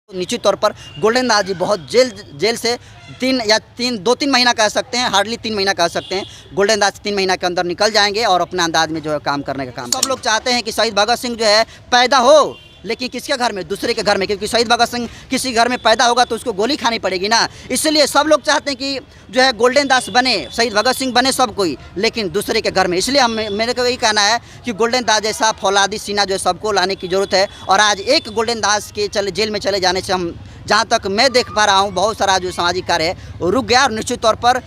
निश्चित तौर पर गोल्डन दास जी बहुत जेल से 2-3 महीना कह सकते हैं, हार्डली 3 महीना कह सकते हैं। गोल्डन दास 3 महीना के अंदर निकल जाएंगे और अपने अंदाज में जो है काम करने का काम। सब लोग चाहते हैं कि शहीद भगत सिंह जो है पैदा हो, लेकिन किसके घर में? दूसरे के घर में, क्योंकि शहीद भगत सिंह किसी घर में पैदा होगा तो उसको गोली खानी पड़ेगी ना। इसलिए सब लोग चाहते हैं कि जो है गोल्डन दास बने, शहीद भगत सिंह बने सब कोई, लेकिन दूसरे के घर में। इसलिए मेरे को यही कहना है कि गोल्डन दास जैसा फौलादी सीना जो है सबको लाने की ज़रूरत है। और आज एक गोल्डन दास के जेल में चले जाने से हम, जहाँ तक मैं देख पा रहा हूँ, बहुत सारा जो सामाजिक कार्य है वो रुक गया और निश्चित तौर पर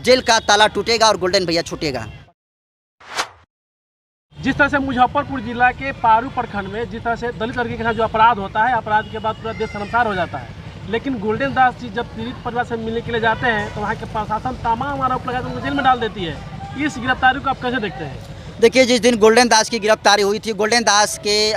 जेल का ताला टूटेगा और गोल्डन भैया छूटेगा। जिस तरह से मुजफ्फरपुर जिला के पारू प्रखंड में जिस तरह से दलित लड़की के साथ जो अपराध होता है, अपराध के बाद पूरा देश शर्मसार हो जाता है, लेकिन गोल्डन दास जी जब पीड़ित परिवार से मिलने के लिए जाते हैं तो वहाँ के प्रशासन तमाम आरोप लगाकर उनको जेल में डाल देती है। इस गिरफ्तारी को आप कैसे देखते हैं? देखिए, जिस दिन गोल्डन दास की गिरफ्तारी हुई थी, गोल्डन दास के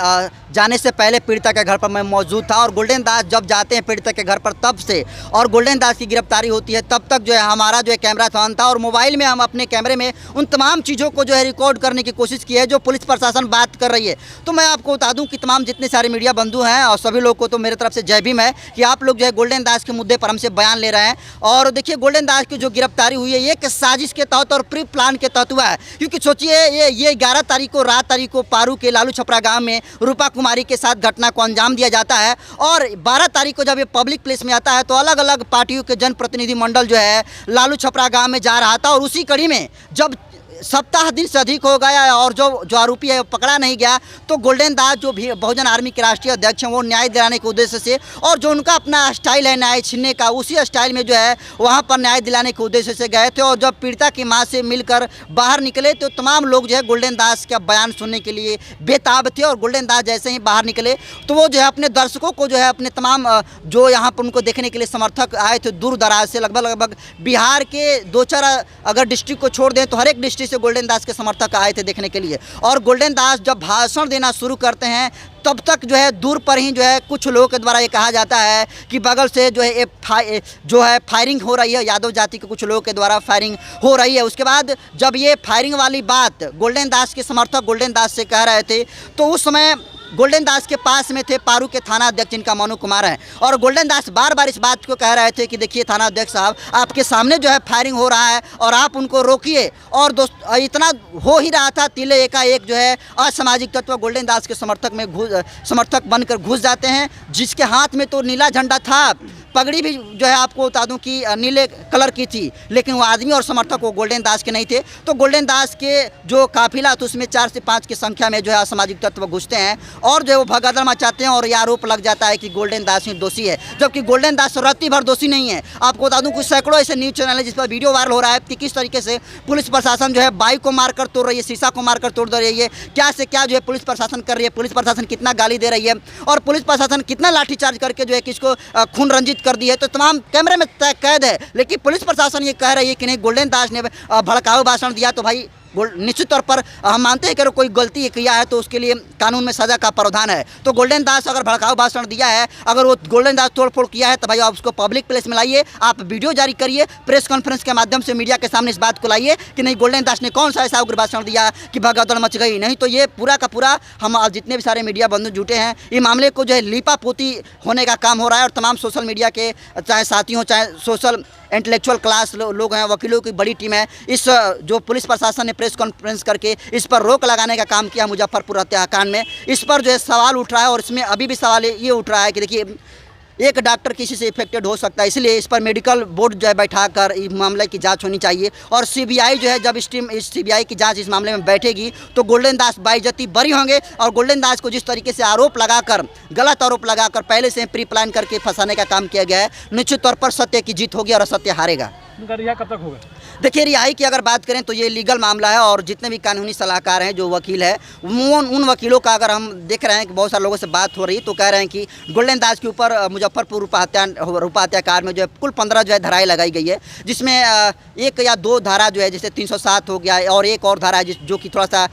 जाने से पहले पीड़िता के घर पर मैं मौजूद था और गोल्डन दास जब जाते हैं पीड़िता के घर पर तब से और गोल्डन दास की गिरफ्तारी होती है तब तक जो है हमारा जो है कैमरा ऑन था और मोबाइल में हम अपने कैमरे में उन तमाम चीज़ों को जो है रिकॉर्ड करने की कोशिश की है जो पुलिस प्रशासन बात कर रही है। तो मैं आपको बता दूं कि तमाम जितने सारे मीडिया बंधु हैं और सभी लोग को तो मेरे तरफ से जय भीम है कि आप लोग जो है गोल्डन दास के मुद्दे पर हमसे बयान ले रहे हैं। और देखिए, गोल्डन दास की जो गिरफ्तारी हुई है ये एक साजिश के तहत और प्री प्लान के तहत हुआ है। क्योंकि सोचिए, ये 11 तारीख को रात तारीख को पारू के लालू छपरा गांव में रूपा कुमारी के साथ घटना को अंजाम दिया जाता है और 12 तारीख को जब ये पब्लिक प्लेस में आता है तो अलग अलग पार्टियों के जनप्रतिनिधि मंडल जो है लालू छपरा गांव में जा रहा था और उसी कड़ी में जब सप्ताह दिन से अधिक हो गया और जो आरोपी है वो पकड़ा नहीं गया तो गोल्डन दास जो भी बहुजन आर्मी के राष्ट्रीय अध्यक्ष हैं वो न्याय दिलाने के उद्देश्य से और जो उनका अपना स्टाइल है न्याय छीनने का, उसी स्टाइल में जो है वहाँ पर न्याय दिलाने के उद्देश्य से गए थे। और जब पीड़िता की माँ से मिलकर बाहर निकले तो तमाम लोग जो है गोल्डन दास का बयान सुनने के लिए बेताब थे। और गोल्डन दास जैसे ही बाहर निकले तो वो जो है अपने दर्शकों को जो है अपने तमाम जो यहाँ पर उनको देखने के लिए समर्थक आए थे दूर दराज से, लगभग बिहार के 2-4 अगर डिस्ट्रिक्ट को छोड़ दें तो हर एक डिस्ट्रिक्ट से गोल्डन दास के समर्थक आए थे देखने के लिए। और गोल्डन दास जब भाषण देना शुरू करते हैं तब तक जो है दूर पर ही जो है कुछ लोगों के द्वारा ये कहा जाता है कि बगल से जो है फायरिंग हो रही है, यादव जाति के कुछ लोगों के द्वारा फायरिंग हो रही है। उसके बाद जब ये फायरिंग वाली बात गोल्डन दास के समर्थक गोल्डन दास से कह रहे थे तो उस समय गोल्डन दास के पास में थे पारू के थाना अध्यक्ष जिनका मनु कुमार है और गोल्डन दास बार बार इस बात को कह रहे थे कि देखिए थाना अध्यक्ष साहब, आपके सामने जो है फायरिंग हो रहा है और आप उनको रोकिए। और दोस्त इतना हो ही रहा था, तिले एकाएक जो है असामाजिक तत्व गोल्डन दास के समर्थक बनकर घुस जाते हैं, जिसके हाथ में तो नीला झंडा था, पगड़ी भी जो है आपको बता दूं कि नीले कलर की थी, लेकिन वो आदमी और समर्थक वो गोल्डन दास के नहीं थे। तो गोल्डन दास के जो काफिला था उसमें 4 से 5 की संख्या में जो है असामाजिक तत्व घुसते हैं और जो है वो भगदड़ मचाते हैं और ये आरोप लग जाता है कि गोल्डन दास ही दोषी है, जबकि गोल्डन दास रत्ती भर दोषी नहीं है। आपको बता दूं कुछ सैकड़ों ऐसे न्यूज़ चैनल है जिस पर वीडियो वायरल हो रहा है कि किस तरीके से पुलिस प्रशासन जो है बाइक को मारकर तोड़ रही है, शीशा को मारकर तोड़ दे रही है, क्या से क्या जो है पुलिस प्रशासन कर रही है, पुलिस प्रशासन कितना गाली दे रही है और पुलिस प्रशासन कितना लाठीचार्ज करके जो है किसको खून रंजित कर दी है। तो तमाम कैमरे में कैद है, लेकिन पुलिस प्रशासन ये कह रही है कि नहीं गोल्डन दास ने भड़काऊ भाषण दिया। तो भाई निश्चित तौर पर हम मानते हैं कि अगर कोई गलती किया है तो उसके लिए कानून में सजा का प्रावधान है। तो गोल्डन दास अगर भड़काऊ भाषण दिया है, अगर वो गोल्डन दास तोड़फोड़ किया है तो भाई आप उसको पब्लिक प्लेस में लाइए, आप वीडियो जारी करिए, प्रेस कॉन्फ्रेंस के माध्यम से मीडिया के सामने इस बात को लाइए कि नहीं गोल्डन दास ने कौन सा ऐसा उग्र भाषण दिया कि भगदड़ मच गई। नहीं तो ये पूरा का पूरा हम जितने भी सारे मीडिया बंधु जुटे हैं ये मामले को जो है लीपापोती होने का काम हो रहा है। और तमाम सोशल मीडिया के चाहे साथी हों चाहे सोशल इंटेलेक्चुअल क्लास लोग हैं, वकीलों की बड़ी टीम है, इस जो पुलिस प्रशासन ने प्रेस कॉन्फ्रेंस करके इस पर रोक लगाने का काम किया मुजफ्फरपुर हत्याकांड में, इस पर जो है सवाल उठ रहा है। और इसमें अभी भी सवाल ये उठ रहा है कि देखिए एक डॉक्टर किसी से इफेक्टेड हो सकता है, इसलिए इस पर मेडिकल बोर्ड जो है बैठाकर इस मामले की जांच होनी चाहिए। और सीबीआई जो है जब इस सीबीआई की जांच इस मामले में बैठेगी तो गोल्डन दास बाइज्जती बरी होंगे। और गोल्डन दास को जिस तरीके से आरोप लगाकर, गलत आरोप लगाकर पहले से प्री प्लान करके फंसाने का काम किया गया है, निश्चित तौर पर सत्य की जीत होगी और असत्य हारेगा। रिहा कब तक होगा? देखिए, रिहाई की अगर बात करें तो ये लीगल मामला है और जितने भी कानूनी सलाहकार हैं, जो वकील है, उन वकीलों का अगर हम देख रहे हैं कि बहुत सारे लोगों से बात हो रही है तो कह रहे हैं कि गोल्डन दास के ऊपर मुजफ्फरपुर रूपा हत्याकांड में जो है कुल 15 जो है धाराएं लगाई गई है, जिसमें 1 या 2 धारा जो है जैसे 307 हो गया और एक और धारा है जो कि थोड़ा सा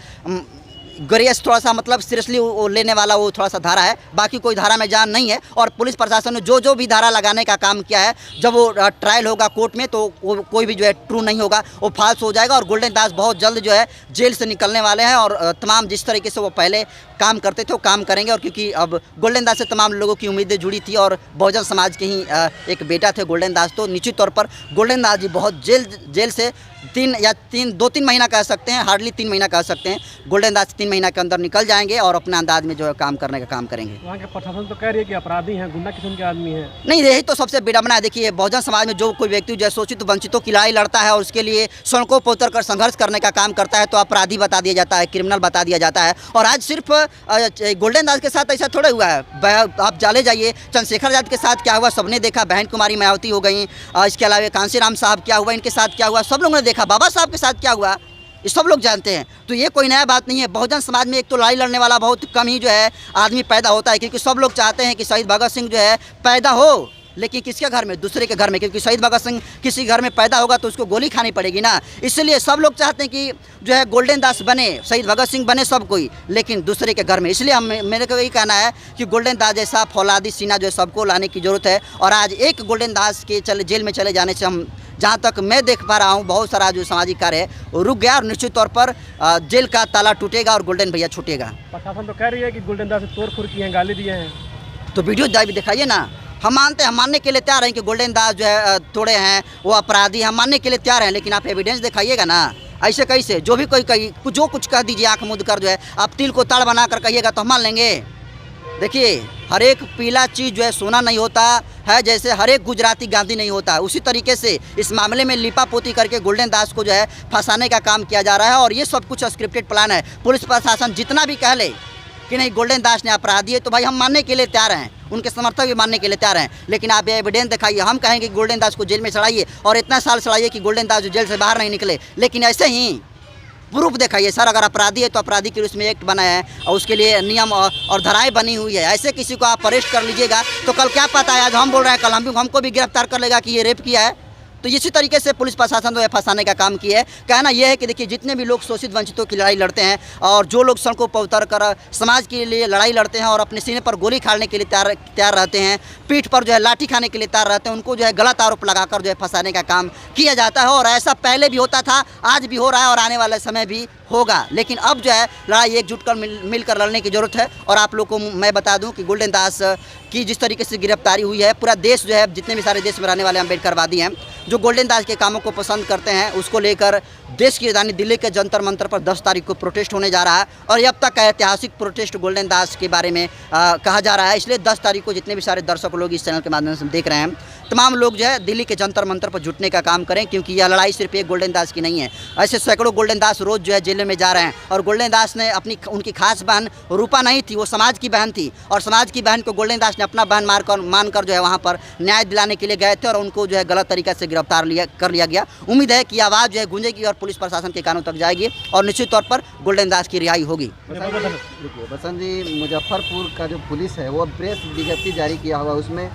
ग्रेस, थोड़ा सा मतलब सीरियसली वो लेने वाला वो थोड़ा सा धारा है, बाकी कोई धारा में जान नहीं है। और पुलिस प्रशासन ने जो भी धारा लगाने का काम किया है, जब वो ट्रायल होगा कोर्ट में तो वो कोई भी जो है ट्रू नहीं होगा, वो फाल्स हो जाएगा। और गोल्डन दास बहुत जल्द जो है जेल से निकलने वाले हैं और तमाम जिस तरीके से वो पहले काम करते थे वो काम करेंगे। और क्योंकि अब गोल्डन दास से तमाम लोगों की उम्मीदें जुड़ी थी और बहुजन समाज के ही एक बेटा थे गोल्डन दास, तो निश्चित तौर पर गोल्डन दास जी बहुत जेल से 2-3 महीना कह सकते हैं, हार्डली 3 महीना कह सकते हैं, गोल्डन दास 3 महीना के अंदर निकल जाएंगे और अपने अंदाज में जो है काम करने का काम करेंगे। वहाँ के प्रशासन तो कह रही है कि अपराधी हैं, गुंडा किस्म के आदमी हैं। नहीं, यही तो सबसे विडम्बना है। देखिए, बहुजन समाज में जो कोई व्यक्ति जो है शोषित वंचितों की लड़ाई लड़ता है और उसके लिए सड़कों पर उतर कर संघर्ष करने का काम करता है तो अपराधी बता दिया जाता है, क्रिमिनल बता दिया जाता है। और आज सिर्फ गोल्डन दास के साथ ऐसा थोड़ा हुआ है। आप जाले जाइए, चंद्रशेखर आजाद के साथ क्या हुआ सबने देखा, बहन कुमारी मायावती हो गई, इसके अलावा कांशीराम साहब क्या हुआ, इनके साथ क्या हुआ सब लोगों ने देखा, बाबा साहब के साथ क्या हुआ ये सब लोग जानते हैं। तो ये कोई नया बात नहीं है। बहुजन समाज में एक तो लड़ाई लड़ने वाला बहुत कम ही जो है आदमी पैदा होता है, क्योंकि सब लोग चाहते हैं कि शहीद भगत सिंह जो है पैदा हो, लेकिन किसके घर में? दूसरे के घर में, क्योंकि शहीद भगत सिंह किसी घर में पैदा होगा तो उसको गोली खानी पड़ेगी ना। इसलिए सब लोग चाहते हैं कि जो है गोल्डन दास बने, शहीद भगत सिंह बने सब कोई, लेकिन दूसरे के घर में। इसलिए मेरे को यही कहना है कि गोल्डन दास जैसा फौलादी सीना जो है सबको लाने की ज़रूरत है। और आज एक गोल्डन दास के जेल में चले जाने से हम, जहाँ तक मैं देख पा रहा हूँ, बहुत सारा जो सामाजिक कार्य है वो रुक गया और निश्चित तौर पर जेल का ताला टूटेगा और गोल्डन भैया छूटेगा। प्रशासन तो कह रही है कि गोल्डन दास से तोड़-फोड़ किए हैं, गाली दिए हैं। तो वीडियो दिखाइए ना, हम मानते हैं, हम मानने के लिए तैयार हैं कि गोल्डन दास जो है तोड़े हैं, वो अपराधी, हम मानने के लिए तैयार हैं, लेकिन आप एविडेंस दिखाइएगा ना। ऐसे कैसे जो भी कोई जो कुछ कह दीजिए आँख मूंद कर जो है, आप तिल को ताड़ बना कर कहिएगा तो हम मान लेंगे। देखिए, हर एक पीला चीज़ जो है सोना नहीं होता है, जैसे हर एक गुजराती गांधी नहीं होता, उसी तरीके से इस मामले में लिपापोती करके गोल्डन दास को जो है फंसाने का काम किया जा रहा है। और ये सब कुछ स्क्रिप्टेड प्लान है। पुलिस प्रशासन जितना भी कह ले कि नहीं गोल्डन दास ने अपराधी है, तो भाई हम मानने के लिए तैयार हैं, उनके समर्थक भी मानने के लिए तैयार हैं, लेकिन आप ये एविडेंस दिखाइए। हम कहेंगे कि गोल्डन दास को जेल में चढ़ाइए और इतना साल चढ़ाइए कि गोल्डन दास जो जेल से बाहर नहीं निकले, लेकिन ऐसे ही प्रूफ दिखाइए। सर, अगर अपराधी है तो अपराधी के उसमें एक्ट बना है और उसके लिए नियम और धाराएं बनी हुई है। ऐसे किसी को आप अरेस्ट कर लीजिएगा तो कल क्या पता है, आज हम बोल रहे हैं कल हमको भी गिरफ्तार कर लेगा कि ये रेप किया है। तो इसी तरीके से पुलिस प्रशासन जो है फंसाने का काम किया है। कहना यह है कि देखिए, जितने भी लोग शोषित वंचितों की लड़ाई लड़ते हैं और जो लोग सड़कों पर उतर कर समाज के लिए लड़ाई लड़ते हैं और अपने सीने पर गोली खाने के लिए तैयार रहते हैं, पीठ पर जो है लाठी खाने के लिए तैयार रहते हैं, उनको जो है गलत आरोप लगाकर जो है फंसाने का काम किया जाता है। और ऐसा पहले भी होता था, आज भी हो रहा है और आने वाले समय भी होगा। लेकिन अब जो है लड़ाई एकजुट कर मिलकर लड़ने की ज़रूरत है। और आप लोग को मैं बता दूं कि गोल्डन दास की जिस तरीके से गिरफ्तारी हुई है, पूरा देश जो है, जितने भी सारे देश में रहने वाले अम्बेडकरवादी हैं जो गोल्डन दास के कामों को पसंद करते हैं, उसको लेकर देश की राजधानी दिल्ली के जंतर मंतर पर 10 तारीख को प्रोटेस्ट होने जा रहा है। और ये अब तक का ऐतिहासिक प्रोटेस्ट गोल्डन दास के बारे में कहा जा रहा है। इसलिए 10 तारीख को जितने भी सारे दर्शक लोग इस चैनल के माध्यम से देख रहे हैं, तमाम लोग जो है दिल्ली के जंतर मंतर पर जुटने का काम करें, क्योंकि यह लड़ाई सिर्फ एक गोल्डन दास की नहीं है। ऐसे सैकड़ों गोल्डन दास रोज़ जो है जेल में जा रहे हैं। और गोल्डन दास ने उनकी खास बहन रूपा नहीं थी, वो समाज की बहन थी, और समाज की बहन को गोल्डन दास ने अपना बहन मानकर जो है वहाँ पर न्याय दिलाने के लिए गए थे और उनको जो है गलत तरीके से गिरफ्तार कर लिया गया। उम्मीद है कि आवाज़ जो है गूंजेगी और पुलिस प्रशासन के कानों तक जाएगी और निश्चित तौर पर गोल्डन दास की रिहाई होगी। देखिए बसंत जी, मुजफ्फरपुर का जो पुलिस है वो प्रेस विज्ञप्ति जारी किया हुआ, उसमें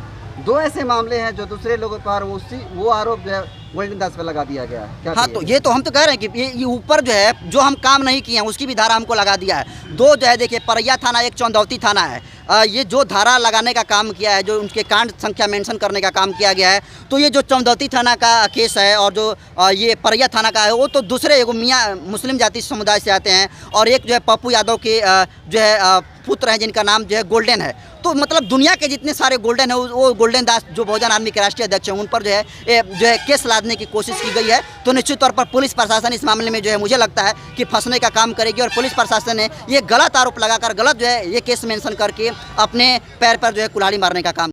2 ऐसे मामले हैं जो दूसरे लोगों पर वो आरोप जो है गोल्डन दास पर लगा दिया गया है। हाँ, तो ये तो हम तो कह रहे हैं कि ये ऊपर जो है जो हम काम नहीं किए हैं उसकी भी धारा हमको लगा दिया है। 2 जो है, देखिए, परैया थाना, एक चंदौती थाना है। ये जो धारा लगाने का काम किया है, जो उनके कांड संख्या मेंशन करने का काम किया गया है, तो ये जो चंदौती थाना का केस है और जो ये परैया थाना का है, वो तो दूसरे एगो मियाँ मुस्लिम जाति समुदाय से आते हैं और एक जो है पप्पू यादव के जो है पुत्र हैं जिनका नाम जो है गोल्डन है। तो मतलब दुनिया के जितने सारे गोल्डन है वो गोल्डन दास जो बहुजन आर्मी के राष्ट्रीय अध्यक्ष हैं उन पर जो है केस लादने की कोशिश की गई है। तो निश्चित तौर पर पुलिस प्रशासन इस मामले में जो है मुझे लगता है कि फंसने का काम करेगी और पुलिस प्रशासन ने ये गलत आरोप लगाकर गलत जो है ये केस मेंशन करके अपने पैर पर जो है कुल्हाड़ी मारने का काम